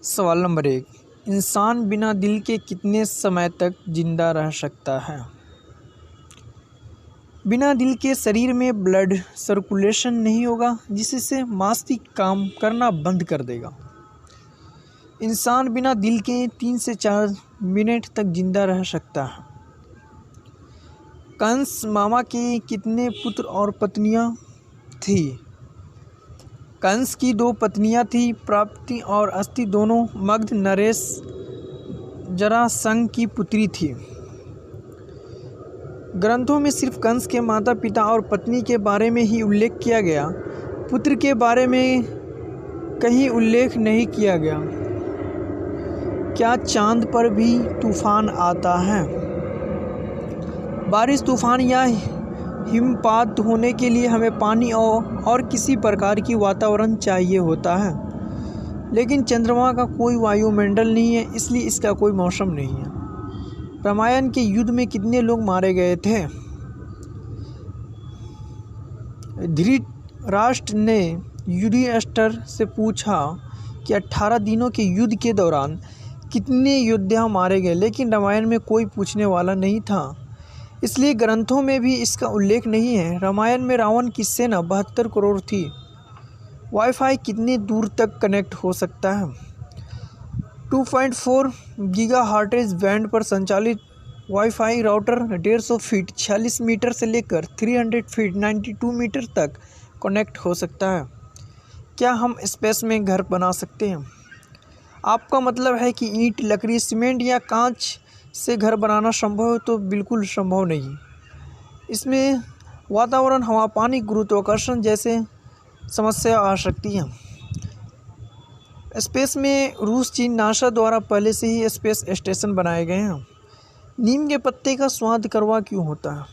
सवाल नंबर 1। इंसान बिना दिल के कितने समय तक जिंदा रह सकता है? बिना दिल के शरीर में ब्लड सर्कुलेशन नहीं होगा, जिससे मस्तिष्क काम करना बंद कर देगा। इंसान बिना दिल के 3 से 4 मिनट तक जिंदा रह सकता है। कंस मामा के कितने पुत्र और पत्नियां थी? कंस की 2 पत्नियां थी, प्राप्ति और अस्ति दोनों। मगध नरेश जरासंध की पुत्री थी। ग्रंथों में सिर्फ कंस के माता पिता और पत्नी के बारे में ही उल्लेख किया गया, पुत्र के बारे में कहीं उल्लेख नहीं किया गया। क्या चांद पर भी तूफान आता है? बारिश, तूफान या हिमपात होने के लिए हमें पानी और किसी प्रकार की वातावरण चाहिए होता है, लेकिन चंद्रमा का कोई वायुमंडल नहीं है, इसलिए इसका कोई मौसम नहीं है। रामायण के युद्ध में कितने लोग मारे गए थे? धृतराष्ट्र ने युधिष्ठिर से पूछा कि 18 दिनों के युद्ध के दौरान कितने योद्धा मारे गए, लेकिन रामायण में कोई पूछने वाला नहीं था, इसलिए ग्रंथों में भी इसका उल्लेख नहीं है। रामायण में रावण की सेना 72 करोड़ थी। वाईफाई कितने दूर तक कनेक्ट हो सकता है? 2.4 गीगाहर्ट्ज़ बैंड पर संचालित वाईफाई राउटर 150 फीट 46 मीटर से लेकर 300 फीट 92 मीटर तक कनेक्ट हो सकता है। क्या हम स्पेस में घर बना सकते हैं? आपका मतलब है कि ईंट, लकड़ी, सीमेंट या कांच से घर बनाना संभव है? तो बिल्कुल संभव नहीं। इसमें वातावरण, हवा, पानी, गुरुत्वाकर्षण जैसे समस्या आ सकती है। स्पेस में रूस, चीन, नासा द्वारा पहले से ही स्पेस स्टेशन बनाए गए हैं। नीम के पत्ते का स्वाद कड़वा क्यों होता है?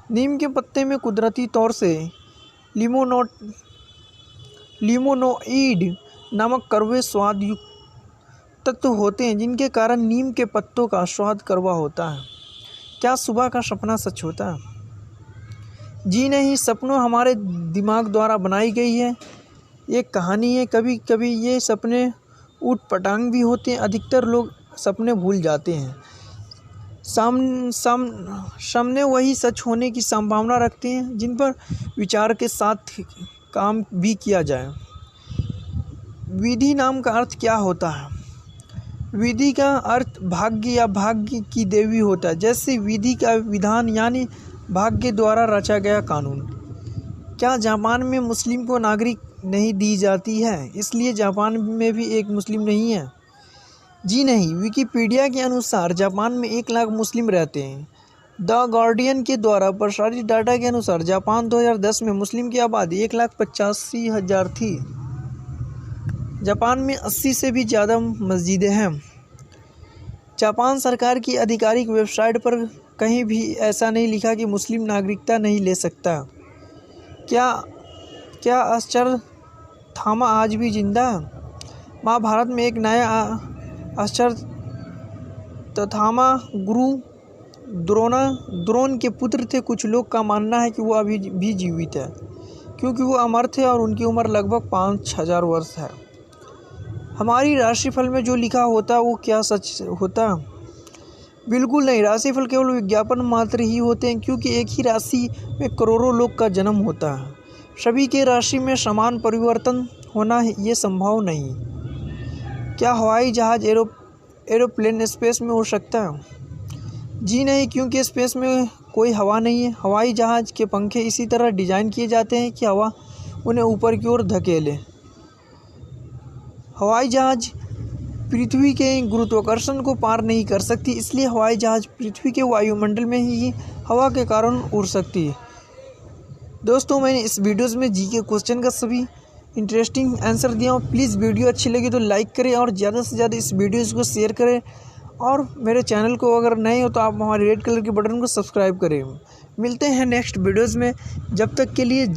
नीम के पत्ते में कुदरती तौर से लिमोनोइड नामक कड़वे स्वाद युक्त तत्व होते हैं, जिनके कारण नीम के पत्तों का स्वाद कड़वा होता है। क्या सुबह का सपना सच होता है? जी नहीं, सपनों हमारे दिमाग द्वारा बनाई गई है एक कहानी है। कभी कभी ये सपने ऊट-पटांग भी होते हैं। अधिकतर लोग सपने भूल जाते हैं। सामने वही सच होने की संभावना रखते हैं जिन पर विचार के साथ काम भी किया जाए। विधि नाम का अर्थ क्या होता है? विधि का अर्थ भाग्य या भाग्य की देवी होता है। जैसे विधि का विधान यानी भाग्य द्वारा रचा गया कानून। क्या जापान में मुस्लिम को नागरिक नहीं दी जाती है, इसलिए जापान में भी एक मुस्लिम नहीं है? जी नहीं, विकिपीडिया के अनुसार जापान में 1 लाख मुस्लिम रहते हैं। द गार्डियन के द्वारा प्रसारित डाटा के अनुसार जापान 2010 में मुस्लिम की आबादी 1,85,000 थी। जापान में 80 से भी ज़्यादा मस्जिदें हैं। जापान सरकार की आधिकारिक वेबसाइट पर कहीं भी ऐसा नहीं लिखा कि मुस्लिम नागरिकता नहीं ले सकता। क्या अश्वत्थामा आज भी जिंदा है? महाभारत में एक नया अश्वत्थामा गुरु द्रोण के पुत्र थे। कुछ लोग का मानना है कि वो अभी भी जीवित है, क्योंकि वो अमर थे और उनकी उम्र लगभग 5000 वर्ष है। हमारी राशिफल में जो लिखा होता है वो क्या सच होता है? बिल्कुल नहीं, राशिफल केवल विज्ञापन मात्र ही होते हैं, क्योंकि एक ही राशि में करोड़ों लोग का जन्म होता है। सभी के राशि में समान परिवर्तन होना ये संभव नहीं। क्या हवाई जहाज, एरोप्लेन स्पेस में उड़ सकता है? जी नहीं, क्योंकि स्पेस में कोई हवा नहीं है। हवाई जहाज के पंखे इसी तरह डिजाइन किए जाते हैं कि हवा उन्हें ऊपर की ओर धकेले। हवाई जहाज पृथ्वी के गुरुत्वाकर्षण को पार नहीं कर सकती, इसलिए हवाई जहाज पृथ्वी के वायुमंडल में ही हवा के कारण उड़ सकती है। दोस्तों, मैंने इस वीडियोज़ में जीके क्वेश्चन का सभी इंटरेस्टिंग आंसर दिया हूँ। प्लीज़ वीडियो अच्छी लगी तो लाइक करें और ज़्यादा से ज़्यादा इस वीडियोज़ को शेयर करें, और मेरे चैनल को अगर नए हो तो आप हमारे रेड कलर के बटन को सब्सक्राइब करें। मिलते हैं नेक्स्ट वीडियोज़ में, जब तक के लिए